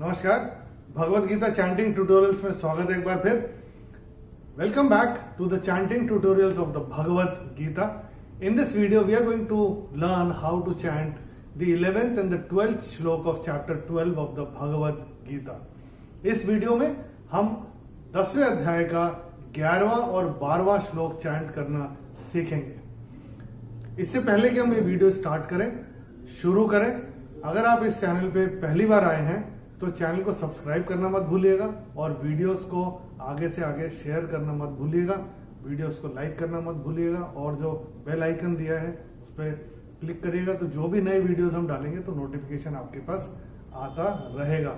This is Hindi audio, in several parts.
नमस्कार, भगवत गीता चैंटिंग ट्यूटोरियल्स में स्वागत है एक बार फिर। Welcome back to the chanting tutorials of the Bhagavad Gita. In this video we are going to learn how to chant the 11th and the 12th श्लोक of chapter 12 of the Bhagavad Gita. इस वीडियो में हम 10वें अध्याय का 11वां और 12वां श्लोक चैंट करना सीखेंगे। इससे पहले कि हम ये वीडियो स्टार्ट करें, शुरू करें, अगर आप इस चैनल पे पहली बार आए हैं तो चैनल को सब्सक्राइब करना मत भूलिएगा और वीडियोस को आगे से आगे शेयर करना मत भूलिएगा, वीडियोस को लाइक करना मत भूलिएगा और जो बेल आइकन दिया है उस पर क्लिक करिएगा तो जो भी नए वीडियोस हम डालेंगे तो नोटिफिकेशन आपके पास आता रहेगा।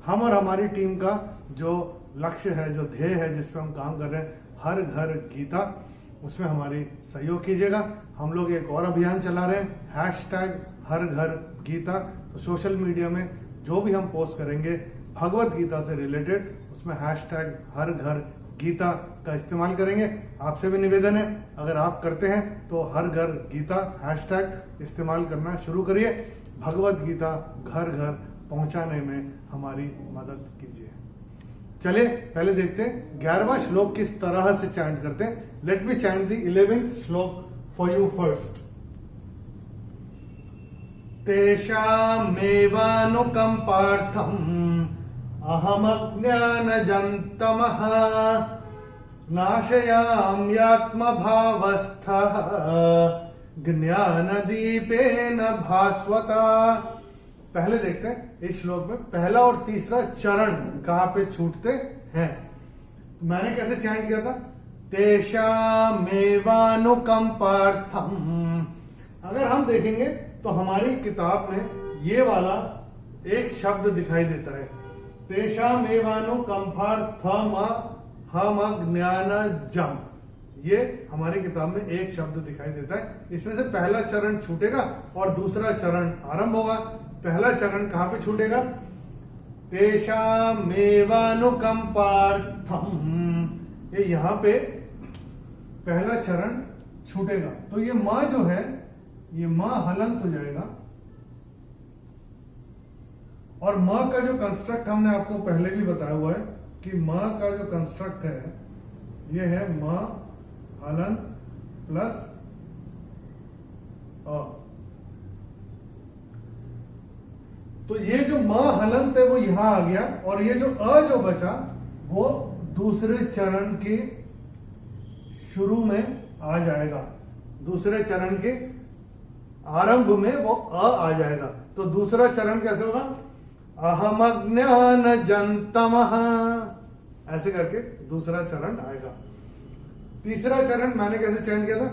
हम और हमारी टीम का जो लक्ष्य है, जो ध्येय है, जिस पे हम काम कर रहे हैं, हर घर गीता, उसमें हमारी सहयोग कीजिएगा। हम लोग एक और अभियान चला रहे हैं, हैशटैग हर घर गीता। तो सोशल मीडिया में जो भी हम पोस्ट करेंगे भगवत गीता से रिलेटेड, उसमें हैशटैग हर घर गीता का इस्तेमाल करेंगे। आपसे भी निवेदन है, अगर आप करते हैं तो हर घर गीता हैशटैग इस्तेमाल करना शुरू करिए। भगवत गीता घर घर पहुंचाने में हमारी मदद कीजिए। चलिए पहले देखते हैं 11वां श्लोक किस तरह से चैंट करते हैं। Let me chant the 11th श्लोक फॉर यू फर्स्ट। तेषामेवानुकंपार्थम् अहमज्ञानजन्तमः नाशयाम्यात्मभावस्थः ज्ञानदीपेन भास्वता। पहले देखते हैं इस श्लोक में पहला और तीसरा चरण कहां पे छूटते हैं। मैंने कैसे चैंट किया था? तेषामेवानुकंपार्थम्। अगर हम देखेंगे तो हमारी किताब में ये वाला एक शब्द दिखाई देता है, तेषामेवानुकंपार्थम् हम ज्ञानजम। ये हमारी किताब में एक शब्द दिखाई देता है। इसमें से पहला चरण छूटेगा और दूसरा चरण आरंभ होगा। पहला चरण कहां पे छूटेगा? तेषामेवानुकंपार्थम्। ये यहां पे पहला चरण छूटेगा। तो ये मां जो है, ये मां हलंत हो जाएगा और मां का जो कंस्ट्रक्ट हमने आपको पहले भी बताया हुआ है कि मां का जो कंस्ट्रक्ट है ये है मां हलंत प्लस अ। तो ये जो मां हलंत है वो यहां आ गया और ये जो अ जो बचा वो दूसरे चरण के शुरू में आ जाएगा। दूसरे चरण के आरंभ में वो अ आ जाएगा। तो दूसरा चरण कैसे होगा? अहम ज्ञानजन्तमः, ऐसे करके दूसरा चरण आएगा। तीसरा चरण मैंने कैसे चयन किया था?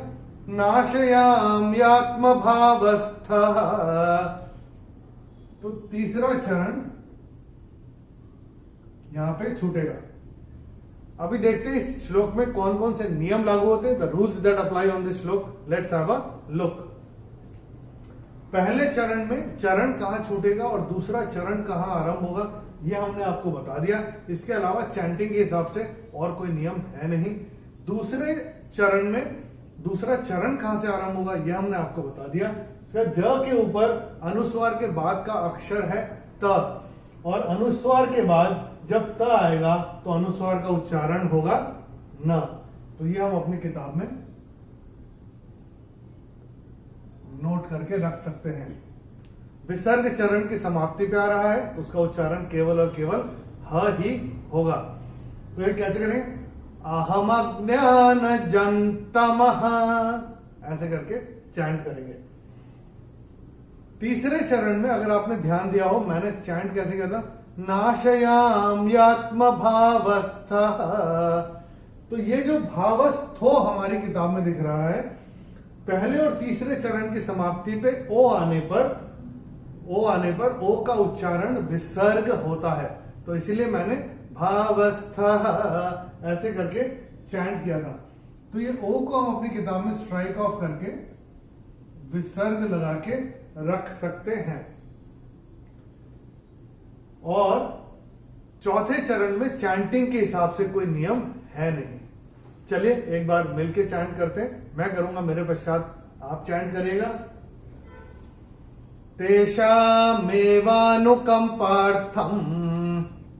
नाशयाम्यात्मभावस्थः। तो तीसरा चरण यहां पे छूटेगा। अभी देखते हैं इस श्लोक में कौन कौन से नियम लागू होते हैं, the rules that apply on this shloka. Let's have a look. पहले चरण में चरण कहां छूटेगा और दूसरा चरण कहां आरंभ होगा यह हमने आपको बता दिया। इसके अलावा चैंटिंग के हिसाब से और कोई नियम है नहीं। दूसरे चरण में दूसरा चरण कहां से आरंभ होगा यह हमने आपको बता दिया। ज के ऊपर अनुस्वार के बाद का अक्षर है त, और अनुस्वार के बाद जब त आएगा तो अनुस्वार का उच्चारण होगा न। तो ये हम अपनी किताब में नोट करके रख सकते हैं। विसर्ग चरण की समाप्ति पे आ रहा है, उसका उच्चारण केवल और केवल ह ही होगा। तो ये कैसे करेंगे? अहम ज्ञानजन्तमः, ऐसे करके चैंट करेंगे। तीसरे चरण में अगर आपने ध्यान दिया हो, मैंने चैंट कैसे किया था? नाशयाम्यात्मभावस्थः। तो ये जो भावस्थो हमारी किताब में दिख रहा है, पहले और तीसरे चरण की समाप्ति पे ओ आने पर ओ का उच्चारण विसर्ग होता है। तो इसीलिए मैंने भावस्थः ऐसे करके चैंट किया था। तो ये ओ को हम अपनी किताब में स्ट्राइक ऑफ करके विसर्ग लगा के रख सकते हैं। और चौथे चरण में चैंटिंग के हिसाब से कोई नियम है नहीं। चलिए एक बार मिलके चैंट करते हैं। मैं करूंगा, मेरे पश्चात आप चैंट करिएगा। तेषामेवानुकंपार्थम्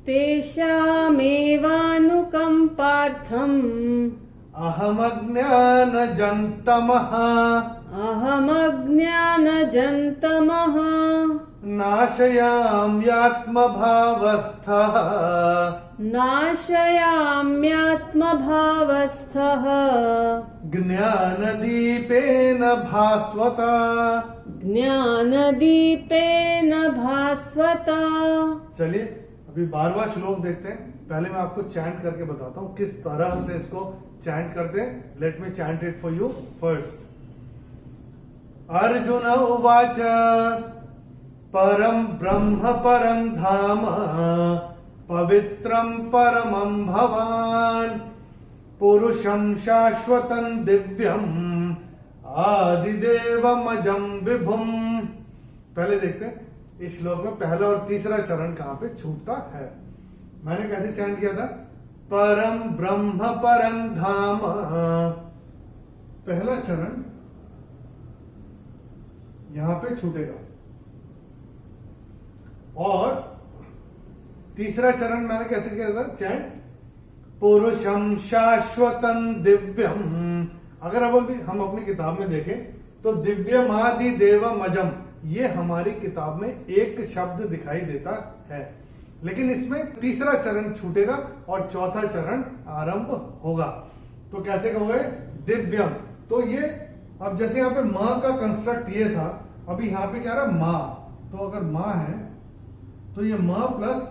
तेषामेवानुकम्पार्थम् अहमज्ञानजन्तमः अहमज्ञानजन्तमः नाशयाम्यात्मभावस्थः नाशयाम्यात्मभावस्थः ज्ञानदीपेन भास्वता। ज्ञानदीपेन भास्वता। चलिए अभी 12वां श्लोक देखते हैं। पहले मैं आपको चैंट करके बताता हूँ किस तरह से इसको चैंट करते हैं। Let me chant it for you first. Arjun उवाच परम ब्रह्म परम धाम पवित्रम परमं भवान पुरुषं शाश्वतं दिव्यम आदिदेवमजं विभुम। पहले देखते हैं इस श्लोक में पहला और तीसरा चरण कहां पे छूटता है। मैंने कैसे चैंट किया था? परम ब्रह्म परम धाम, पहला चरण यहां पे छूटेगा और तीसरा चरण मैंने कैसे किया था चैंट? पुरुषम शाश्वतं दिव्यम। अगर अब हम अपनी किताब में देखें तो दिव्यमादि देवमजम, ये हमारी किताब में एक शब्द दिखाई देता है, लेकिन इसमें तीसरा चरण छूटेगा और चौथा चरण आरंभ होगा। तो कैसे कहोगे? दिव्यम। तो ये अब जैसे यहाँ पे मां का कंस्ट्रक्ट ये था, अभी यहाँ पे क्या रहा? मां। तो अगर मां है तो ये मां प्लस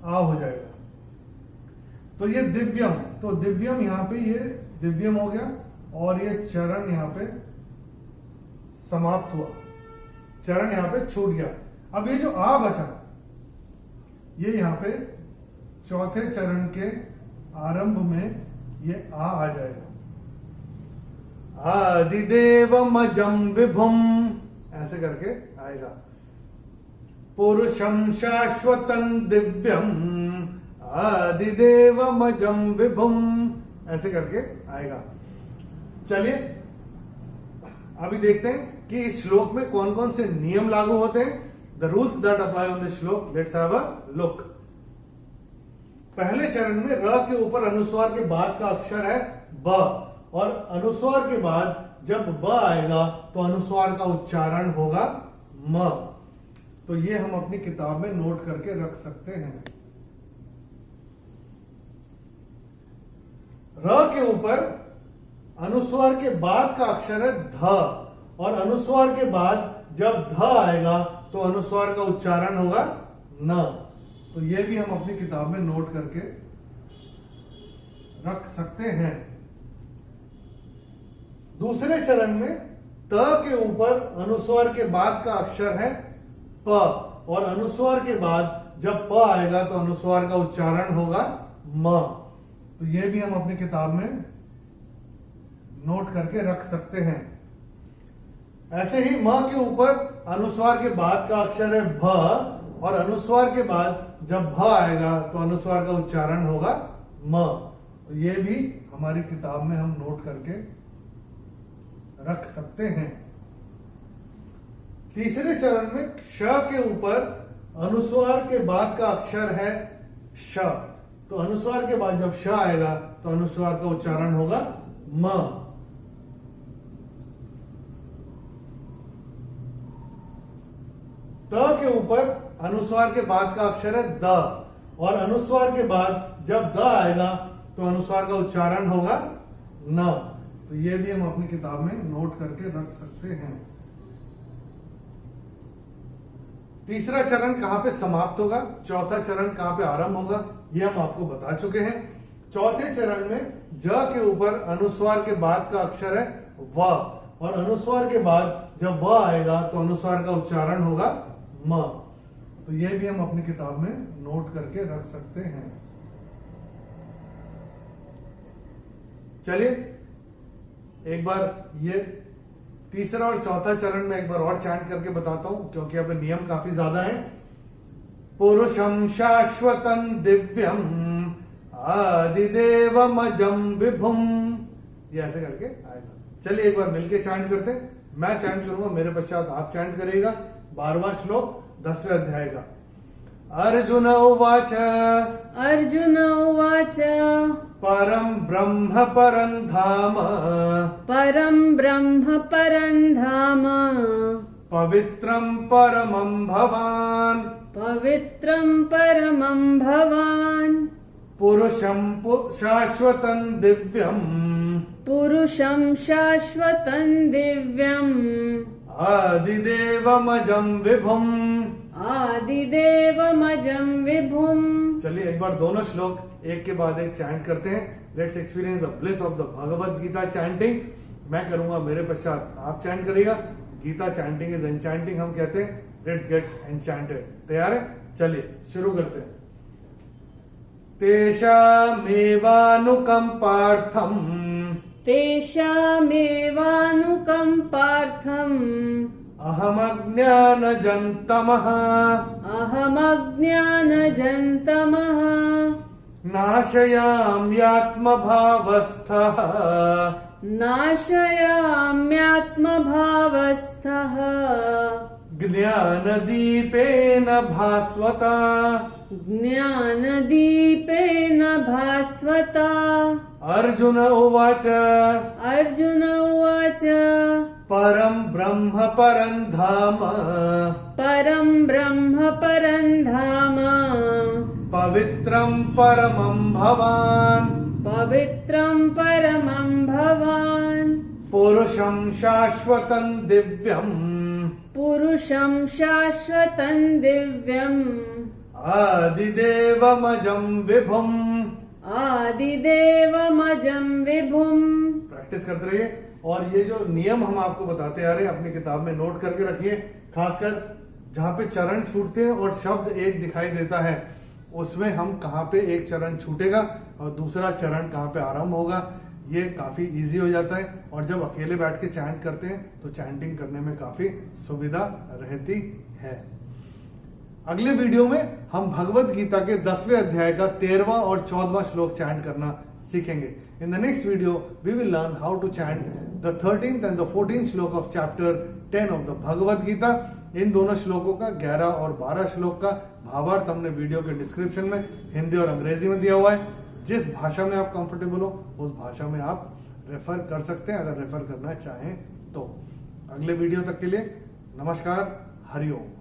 आ हो जाएगा, तो ये दिव्यम। तो दिव्यम यहां पे ये दिव्यम हो गया और ये चरण यहां पे समाप्त हुआ, चरण यहां पे छूट गया। अब ये जो आ बचा ये यहां पे चौथे चरण के आरंभ में ये आ जाएगा। आदिदेवमजं विभुम, ऐसे करके आएगा। पुरुषं शाश्वतं दिव्यम आदिदेवमजं विभुम, ऐसे करके आएगा। चलिए अभी देखते हैं कि इस श्लोक में कौन कौन से नियम लागू होते हैं। The rules that apply on this shloka, let's have a look. पहले चरण में र के ऊपर अनुस्वार के बाद का अक्षर है ब, और अनुस्वार के बाद जब ब आएगा तो अनुस्वार का उच्चारण होगा म। तो ये हम अपनी किताब में नोट करके रख सकते हैं। र के ऊपर अनुस्वार के बाद का अक्षर है ध, और अनुस्वार के बाद जब ध आएगा तो अनुस्वार का उच्चारण होगा न। तो ये भी हम अपनी किताब में नोट करके रख सकते हैं। दूसरे चरण में त के ऊपर अनुस्वार के बाद का अक्षर है प, और अनुस्वार के बाद जब प आएगा तो अनुस्वार का उच्चारण होगा म। तो ये भी हम अपनी किताब में नोट करके रख सकते हैं। ऐसे ही म के ऊपर अनुस्वार के बाद का अक्षर है भ, और अनुस्वार के बाद जब भ आएगा तो अनुस्वार का उच्चारण होगा म। तो ये भी हमारी किताब में हम नोट करके रख सकते हैं। तीसरे चरण में श के ऊपर अनुस्वार के बाद का अक्षर है श, तो अनुस्वार के बाद जब श आएगा तो अनुस्वार का उच्चारण होगा म। त के ऊपर अनुस्वार के बाद का अक्षर है द, और अनुस्वार के बाद जब द आएगा तो अनुस्वार का उच्चारण होगा न। तो ये भी हम अपनी किताब में नोट करके रख सकते हैं। तीसरा चरण कहां पे समाप्त होगा, चौथा चरण कहां पे आरंभ होगा, ये हम आपको बता चुके हैं। चौथे चरण में ज के ऊपर अनुस्वार के बाद का अक्षर है व, और अनुस्वार के बाद जब व आएगा तो अनुस्वार का उच्चारण होगा म। तो ये भी हम अपनी किताब में नोट करके रख सकते हैं। चलिए एक बार ये तीसरा और चौथा चरण में एक बार और चैंट करके बताता हूं, क्योंकि अब नियम काफी ज्यादा है। पुरुषं शाश्वतं दिव्यम आदिदेवमजं विभुम, ये ऐसे करके आएगा। चलिए एक बार मिलके चैंट करते हैं। मैं चैंट करूंगा, मेरे पश्चात आप चैंट करिएगा। 12वां श्लोक 10वें अध्याय का। अर्जुन उवाच अर्जुन उवाच परं ब्रह्म परं धाम परं ब्रह्म परं धाम पवित्रं परमं भवान् पवित्रं परमं भवान् पुरुषं शाश्वतं दिव्यम् पुरुषं शाश्वतं दिव्यम् आदिदेवमजं विभुम्। आदिदेवमजं विभुम्। चलिए एक बार दोनों श्लोक एक के बाद एक चैंट करते हैं। Let's experience the bliss of the Bhagavad Gita chanting. मैं करूंगा, मेरे पश्चात आप चैंट करिएगा। गीता चैंटिंग इज एन्चैंटिंग हम कहते हैं। Let's get enchanted. तैयार है? चलिए शुरू करते हैं। तेषामेवानुकम्पार्थम् तेषामेवानुकम्पार्थम् अहमज्ञानजन्तमः अहमज्ञानजन्तमः नाशयाम्यात्मभावस्थः नाशयाम्यात्मभावस्थः ज्ञानदीपेन भास्वता ज्ञानदीपेन भास्वता। अर्जुन उवाच अर्जुन उवाच परं ब्रह्म परं धाम परं ब्रह्म परं धाम पवित्रं परमं भवान् पवित्रं परमं भवान् पुरुषं शाश्वतं दिव्यम् पुरुषं शाश्वतं दिव्यम् आदिदेवमजं विभुम्। आदिदेवमजं विभुम्। प्रैक्टिस करते रहिए और ये जो नियम हम आपको बताते आ रहे हैं अपनी किताब में नोट करके रखिए। खासकर जहाँ पे चरण छूटते हैं और शब्द एक दिखाई देता है उसमें हम कहाँ पे एक चरण छूटेगा और दूसरा चरण कहाँ पे आरंभ होगा, ये काफी इजी हो जाता है। और जब अकेले बैठ के चैंट करते हैं तो चैंटिंग करने में काफी सुविधा रहती है। अगले वीडियो में हम भगवत गीता के 10वें अध्याय का 13वां और 14वां श्लोक चैंट करना सीखेंगे। In the next video we will learn how to chant the 13th and the 14th shloka of chapter 10 of the Bhagavad Gita. इन दोनों श्लोकों का 11 और 12 श्लोक का भावार्थ हमने वीडियो के डिस्क्रिप्शन में हिंदी और अंग्रेजी में दिया हुआ है। जिस भाषा में आप कंफर्टेबल हो उस भाषा में आप रेफर कर सकते हैं, अगर रेफर करना चाहें तो। अगले वीडियो तक के लिए नमस्कार, हरिओम।